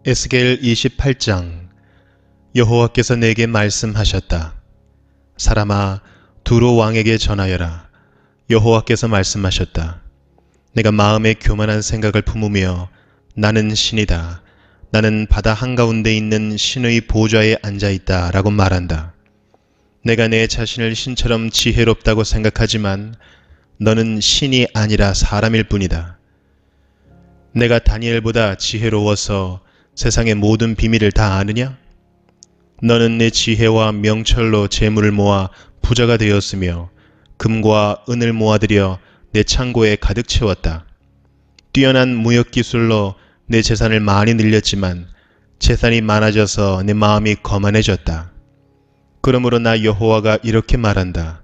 에스겔 28장. 여호와께서 내게 말씀하셨다. 사람아, 두로 왕에게 전하여라. 여호와께서 말씀하셨다. 내가 마음에 교만한 생각을 품으며 나는 신이다, 나는 바다 한가운데 있는 신의 보좌에 앉아있다 라고 말한다. 내가 내 자신을 신처럼 지혜롭다고 생각하지만 너는 신이 아니라 사람일 뿐이다. 내가 다니엘보다 지혜로워서 세상의 모든 비밀을 다 아느냐? 너는 내 지혜와 명철로 재물을 모아 부자가 되었으며 금과 은을 모아들여 내 창고에 가득 채웠다. 뛰어난 무역 기술로 내 재산을 많이 늘렸지만 재산이 많아져서 내 마음이 거만해졌다. 그러므로 나 여호와가 이렇게 말한다.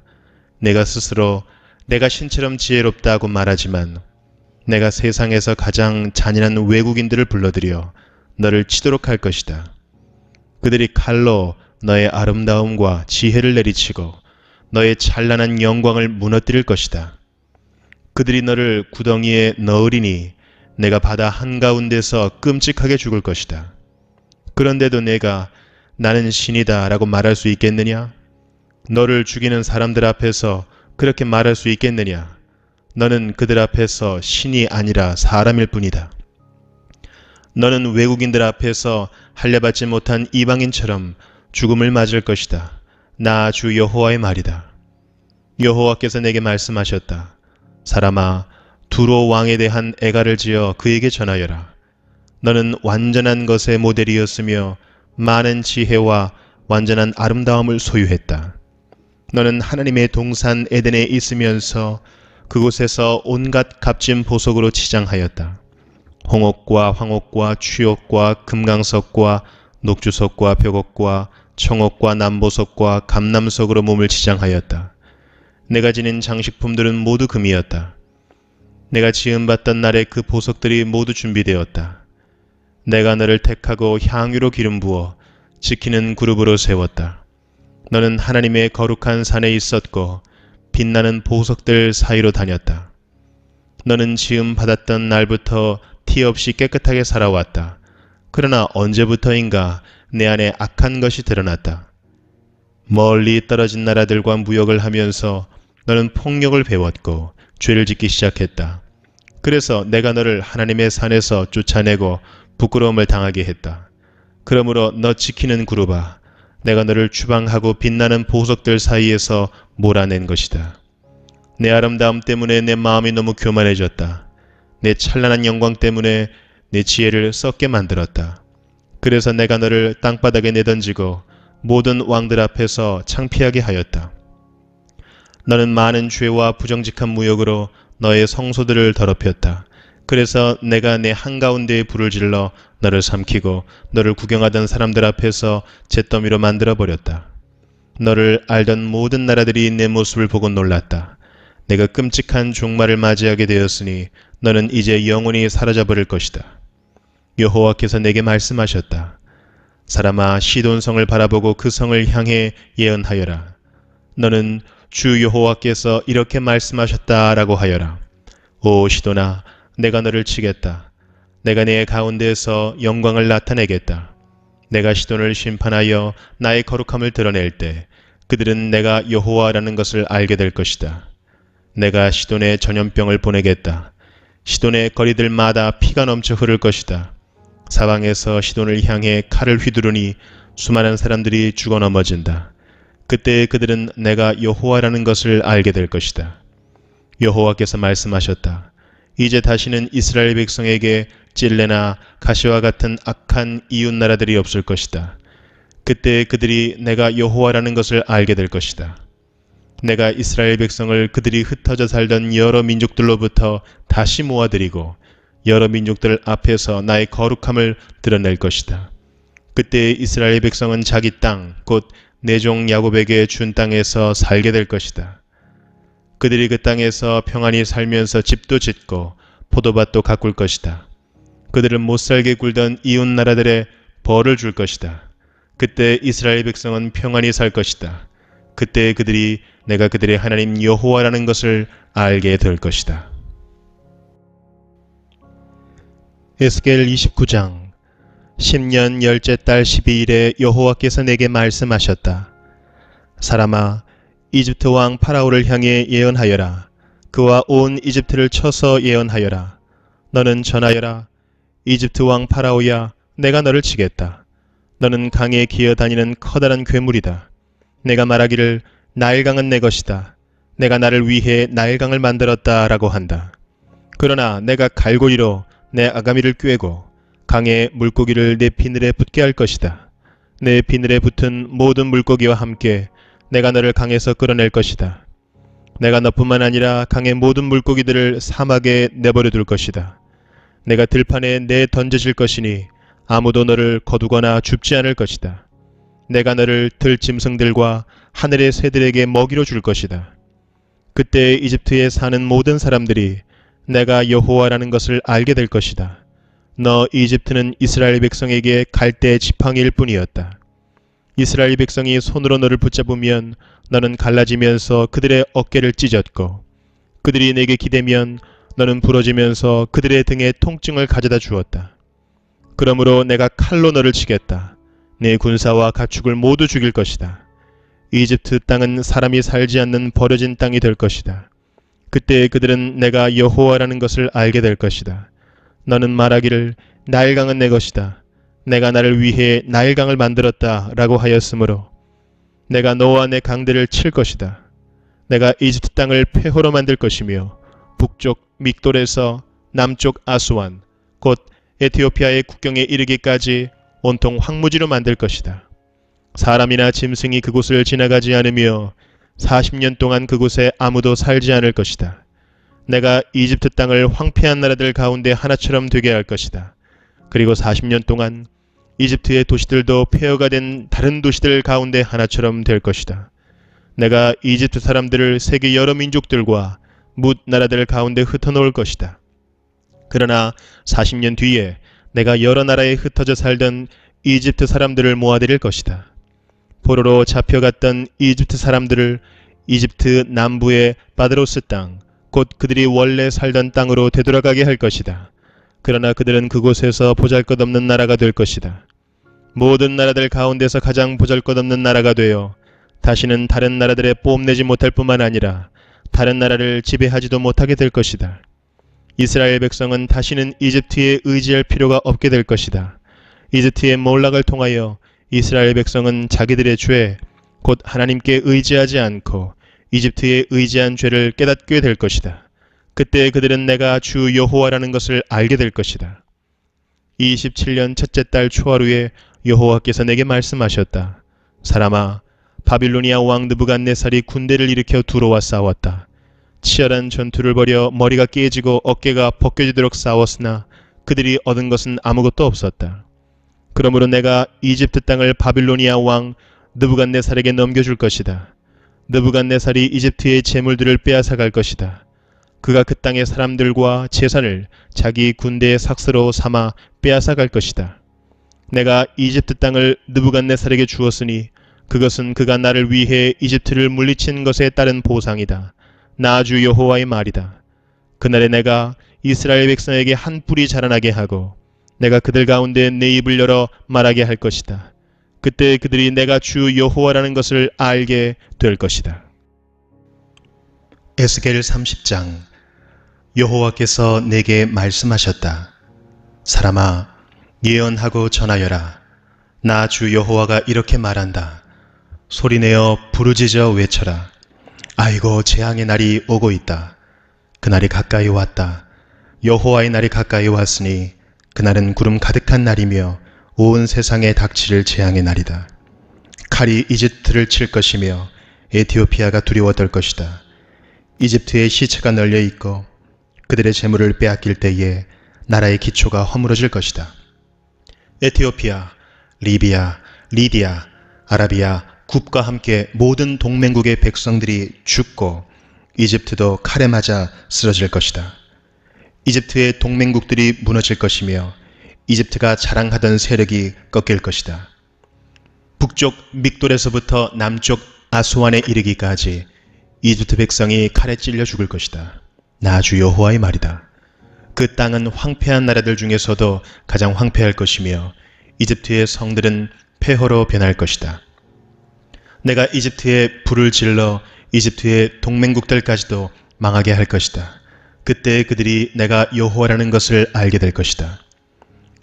내가 스스로 내가 신처럼 지혜롭다고 말하지만 내가 세상에서 가장 잔인한 외국인들을 불러들여 너를 치도록 할 것이다. 그들이 칼로 너의 아름다움과 지혜를 내리치고 너의 찬란한 영광을 무너뜨릴 것이다. 그들이 너를 구덩이에 넣으리니 내가 바다 한가운데서 끔찍하게 죽을 것이다. 그런데도 내가 나는 신이다 라고 말할 수 있겠느냐? 너를 죽이는 사람들 앞에서 그렇게 말할 수 있겠느냐? 너는 그들 앞에서 신이 아니라 사람일 뿐이다. 너는 외국인들 앞에서 할례받지 못한 이방인처럼 죽음을 맞을 것이다. 나 주 여호와의 말이다. 여호와께서 내게 말씀하셨다. 사람아, 두로 왕에 대한 애가를 지어 그에게 전하여라. 너는 완전한 것의 모델이었으며 많은 지혜와 완전한 아름다움을 소유했다. 너는 하나님의 동산 에덴에 있으면서 그곳에서 온갖 값진 보석으로 치장하였다. 홍옥과 황옥과 취옥과 금강석과 녹주석과 벽옥과 청옥과 남보석과 감남석으로 몸을 치장하였다. 내가 지닌 장식품들은 모두 금이었다. 내가 지음받던 날에 그 보석들이 모두 준비되었다. 내가 너를 택하고 향유로 기름 부어 지키는 그룹으로 세웠다. 너는 하나님의 거룩한 산에 있었고 빛나는 보석들 사이로 다녔다. 너는 지음 받았던 날부터 티 없이 깨끗하게 살아왔다. 그러나 언제부터인가 내 안에 악한 것이 드러났다. 멀리 떨어진 나라들과 무역을 하면서 너는 폭력을 배웠고 죄를 짓기 시작했다. 그래서 내가 너를 하나님의 산에서 쫓아내고 부끄러움을 당하게 했다. 그러므로 너 지키는 그룹아, 내가 너를 추방하고 빛나는 보석들 사이에서 몰아낸 것이다. 내 아름다움 때문에 내 마음이 너무 교만해졌다. 내 찬란한 영광 때문에 내 지혜를 썩게 만들었다. 그래서 내가 너를 땅바닥에 내던지고 모든 왕들 앞에서 창피하게 하였다. 너는 많은 죄와 부정직한 무역으로 너의 성소들을 더럽혔다. 그래서 내가 내 한가운데에 불을 질러 너를 삼키고 너를 구경하던 사람들 앞에서 잿더미로 만들어버렸다. 너를 알던 모든 나라들이 내 모습을 보고 놀랐다. 내가 끔찍한 종말을 맞이하게 되었으니 너는 이제 영원히 사라져버릴 것이다. 여호와께서 내게 말씀하셨다. 사람아, 시돈성을 바라보고 그 성을 향해 예언하여라. 너는 주 여호와께서 이렇게 말씀하셨다라고 하여라. 오 시돈아, 내가 너를 치겠다. 내가 네 가운데에서 영광을 나타내겠다. 내가 시돈을 심판하여 나의 거룩함을 드러낼 때 그들은 내가 여호와라는 것을 알게 될 것이다. 내가 시돈에 전염병을 보내겠다. 시돈의 거리들마다 피가 넘쳐 흐를 것이다. 사방에서 시돈을 향해 칼을 휘두르니 수많은 사람들이 죽어 넘어진다. 그때 그들은 내가 여호와라는 것을 알게 될 것이다. 여호와께서 말씀하셨다. 이제 다시는 이스라엘 백성에게 찔레나 가시와 같은 악한 이웃 나라들이 없을 것이다. 그때 그들이 내가 여호와라는 것을 알게 될 것이다. 내가 이스라엘 백성을 그들이 흩어져 살던 여러 민족들로부터 다시 모아들이고 여러 민족들 앞에서 나의 거룩함을 드러낼 것이다. 그때 이스라엘 백성은 자기 땅, 곧 내 종 야곱에게 준 땅에서 살게 될 것이다. 그들이 그 땅에서 평안히 살면서 집도 짓고 포도밭도 가꿀 것이다. 그들을 못살게 굴던 이웃 나라들의 벌을 줄 것이다. 그때 이스라엘 백성은 평안히 살 것이다. 그때 그들이 내가 그들의 하나님 여호와라는 것을 알게 될 것이다. 에스겔 29장. 10년 열째 달 12일에 여호와께서 내게 말씀하셨다. 사람아, 이집트 왕 파라오를 향해 예언하여라. 그와 온 이집트를 쳐서 예언하여라. 너는 전하여라. 이집트 왕 파라오야, 내가 너를 치겠다. 너는 강에 기어다니는 커다란 괴물이다. 내가 말하기를 나일강은 내 것이다. 내가 나를 위해 나일강을 만들었다 라고 한다. 그러나 내가 갈고리로 내 아가미를 꿰고 강의 물고기를 내 비늘에 붙게 할 것이다. 내 비늘에 붙은 모든 물고기와 함께 내가 너를 강에서 끌어낼 것이다. 내가 너뿐만 아니라 강의 모든 물고기들을 사막에 내버려 둘 것이다. 내가 들판에 내 던져질 것이니 아무도 너를 거두거나 줍지 않을 것이다. 내가 너를 들짐승들과 하늘의 새들에게 먹이로 줄 것이다. 그때 이집트에 사는 모든 사람들이 내가 여호와라는 것을 알게 될 것이다. 너 이집트는 이스라엘 백성에게 갈대 지팡이일 뿐이었다. 이스라엘 백성이 손으로 너를 붙잡으면 너는 갈라지면서 그들의 어깨를 찢었고, 그들이 내게 기대면 너는 부러지면서 그들의 등에 통증을 가져다 주었다. 그러므로 내가 칼로 너를 치겠다. 네 군사와 가축을 모두 죽일 것이다. 이집트 땅은 사람이 살지 않는 버려진 땅이 될 것이다. 그때 그들은 내가 여호와라는 것을 알게 될 것이다. 너는 말하기를 나일강은 내 것이다. 내가 나를 위해 나일강을 만들었다 라고 하였으므로 내가 너와 내 강들을 칠 것이다. 내가 이집트 땅을 폐허로 만들 것이며 북쪽 믹돌에서 남쪽 아수완 곧 에티오피아의 국경에 이르기까지 온통 황무지로 만들 것이다. 사람이나 짐승이 그곳을 지나가지 않으며 40년 동안 그곳에 아무도 살지 않을 것이다. 내가 이집트 땅을 황폐한 나라들 가운데 하나처럼 되게 할 것이다. 그리고 40년 동안 이집트의 도시들도 폐허가 된 다른 도시들 가운데 하나처럼 될 것이다. 내가 이집트 사람들을 세계 여러 민족들과 뭇 나라들 가운데 흩어놓을 것이다. 그러나 40년 뒤에 내가 여러 나라에 흩어져 살던 이집트 사람들을 모아들일 것이다. 포로로 잡혀갔던 이집트 사람들을 이집트 남부의 바드로스 땅, 곧 그들이 원래 살던 땅으로 되돌아가게 할 것이다. 그러나 그들은 그곳에서 보잘것없는 나라가 될 것이다. 모든 나라들 가운데서 가장 보잘것없는 나라가 되어 다시는 다른 나라들에 뽐내지 못할 뿐만 아니라 다른 나라를 지배하지도 못하게 될 것이다. 이스라엘 백성은 다시는 이집트에 의지할 필요가 없게 될 것이다. 이집트의 몰락을 통하여 이스라엘 백성은 자기들의 죄, 곧 하나님께 의지하지 않고 이집트에 의지한 죄를 깨닫게 될 것이다. 그때 그들은 내가 주 여호와라는 것을 알게 될 것이다. 27년 첫째 달 초하루에 여호와께서 내게 말씀하셨다. 사람아, 바빌로니아 왕 느부갓네살이 군대를 일으켜 두로와 싸웠다. 치열한 전투를 벌여 머리가 깨지고 어깨가 벗겨지도록 싸웠으나 그들이 얻은 것은 아무것도 없었다. 그러므로 내가 이집트 땅을 바빌로니아 왕 느부갓네살에게 넘겨줄 것이다. 느부갓네살이 이집트의 재물들을 빼앗아갈 것이다. 그가 그 땅의 사람들과 재산을 자기 군대의 삭스로 삼아 빼앗아갈 것이다. 내가 이집트 땅을 느부갓네살에게 주었으니 그것은 그가 나를 위해 이집트를 물리친 것에 따른 보상이다. 나 주 여호와의 말이다. 그날에 내가 이스라엘 백성에게 한 뿔이 자라나게 하고 내가 그들 가운데 내 입을 열어 말하게 할 것이다. 그때 그들이 내가 주 여호와라는 것을 알게 될 것이다. 에스겔 30장. 여호와께서 내게 말씀하셨다. 사람아, 예언하고 전하여라. 나 주 여호와가 이렇게 말한다. 소리내어 부르짖어 외쳐라. 아이고, 재앙의 날이 오고 있다. 그날이 가까이 왔다. 여호와의 날이 가까이 왔으니 그날은 구름 가득한 날이며 온 세상에 닥칠 재앙의 날이다. 칼이 이집트를 칠 것이며 에티오피아가 두려워 떨 것이다. 이집트의 시체가 널려 있고 그들의 재물을 빼앗길 때에 나라의 기초가 허물어질 것이다. 에티오피아, 리비아, 리디아, 아라비아, 굽과 함께 모든 동맹국의 백성들이 죽고 이집트도 칼에 맞아 쓰러질 것이다. 이집트의 동맹국들이 무너질 것이며 이집트가 자랑하던 세력이 꺾일 것이다. 북쪽 믹돌에서부터 남쪽 아수완에 이르기까지 이집트 백성이 칼에 찔려 죽을 것이다. 나 주 여호와의 말이다. 그 땅은 황폐한 나라들 중에서도 가장 황폐할 것이며 이집트의 성들은 폐허로 변할 것이다. 내가 이집트에 불을 질러 이집트의 동맹국들까지도 망하게 할 것이다. 그때 그들이 내가 여호와라는 것을 알게 될 것이다.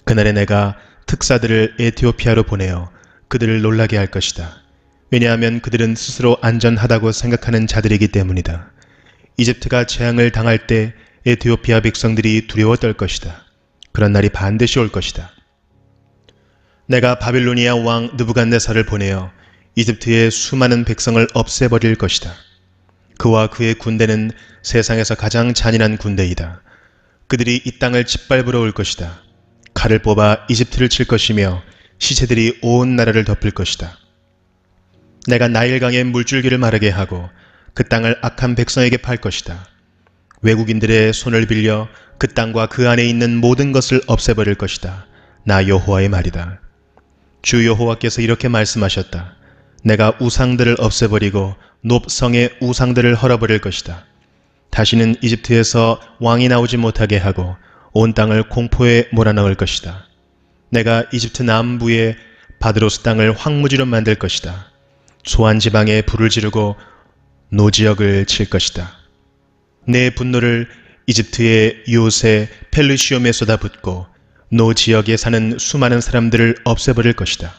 그날에 내가 특사들을 에티오피아로 보내어 그들을 놀라게 할 것이다. 왜냐하면 그들은 스스로 안전하다고 생각하는 자들이기 때문이다. 이집트가 재앙을 당할 때 에티오피아 백성들이 두려워 떨 것이다. 그런 날이 반드시 올 것이다. 내가 바빌로니아 왕 느부갓네살을 보내어 이집트의 수많은 백성을 없애버릴 것이다. 그와 그의 군대는 세상에서 가장 잔인한 군대이다. 그들이 이 땅을 짓밟으러 올 것이다. 칼을 뽑아 이집트를 칠 것이며 시체들이 온 나라를 덮을 것이다. 내가 나일강의 물줄기를 마르게 하고 그 땅을 악한 백성에게 팔 것이다. 외국인들의 손을 빌려 그 땅과 그 안에 있는 모든 것을 없애버릴 것이다. 나 여호와의 말이다. 주 여호와께서 이렇게 말씀하셨다. 내가 우상들을 없애버리고 놉성의 우상들을 헐어버릴 것이다. 다시는 이집트에서 왕이 나오지 못하게 하고 온 땅을 공포에 몰아넣을 것이다. 내가 이집트 남부의 바드로스 땅을 황무지로 만들 것이다. 소안 지방에 불을 지르고 노지역을 칠 것이다. 내 분노를 이집트의 요새 펠루시움에 쏟아붓고 노 지역에 사는 수많은 사람들을 없애버릴 것이다.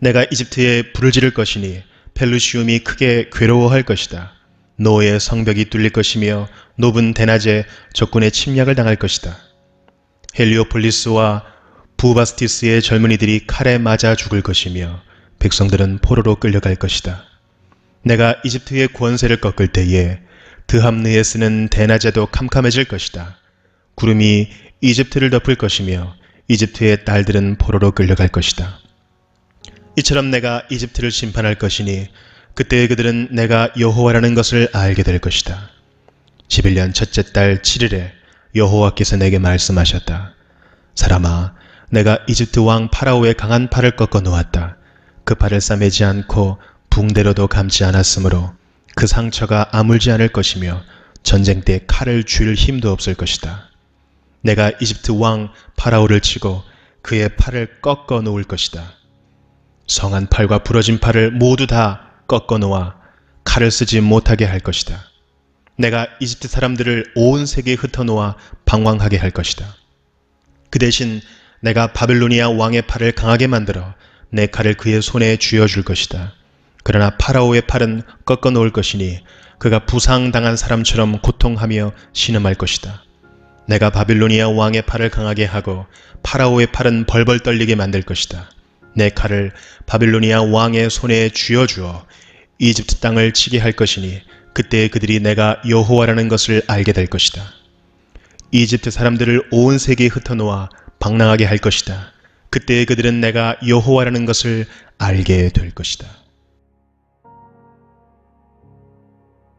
내가 이집트에 불을 지를 것이니 펠루시움이 크게 괴로워할 것이다. 노의 성벽이 뚫릴 것이며 높은 대낮에 적군의 침략을 당할 것이다. 헬리오폴리스와 부바스티스의 젊은이들이 칼에 맞아 죽을 것이며 백성들은 포로로 끌려갈 것이다. 내가 이집트의 권세를 꺾을 때에 드함느에 쓰는 대낮에도 캄캄해질 것이다. 구름이 이집트를 덮을 것이며 이집트의 딸들은 포로로 끌려갈 것이다. 이처럼 내가 이집트를 심판할 것이니 그때 그들은 내가 여호와라는 것을 알게 될 것이다. 11년 첫째 달 7일에 여호와께서 내게 말씀하셨다. 사람아, 내가 이집트 왕 파라오의 강한 팔을 꺾어 놓았다. 그 팔을 싸매지 않고 붕대로도 감지 않았으므로 그 상처가 아물지 않을 것이며 전쟁 때 칼을 쥘 힘도 없을 것이다. 내가 이집트 왕 파라오를 치고 그의 팔을 꺾어 놓을 것이다. 성한 팔과 부러진 팔을 모두 다 꺾어 놓아 칼을 쓰지 못하게 할 것이다. 내가 이집트 사람들을 온 세계에 흩어놓아 방황하게 할 것이다. 그 대신 내가 바빌로니아 왕의 팔을 강하게 만들어 내 칼을 그의 손에 쥐어줄 것이다. 그러나 파라오의 팔은 꺾어 놓을 것이니 그가 부상당한 사람처럼 고통하며 신음할 것이다. 내가 바빌로니아 왕의 팔을 강하게 하고 파라오의 팔은 벌벌 떨리게 만들 것이다. 내 칼을 바빌로니아 왕의 손에 쥐어주어 이집트 땅을 치게 할 것이니 그때 그들이 내가 여호와라는 것을 알게 될 것이다. 이집트 사람들을 온 세계에 흩어놓아 방랑하게 할 것이다. 그때 그들은 내가 여호와라는 것을 알게 될 것이다.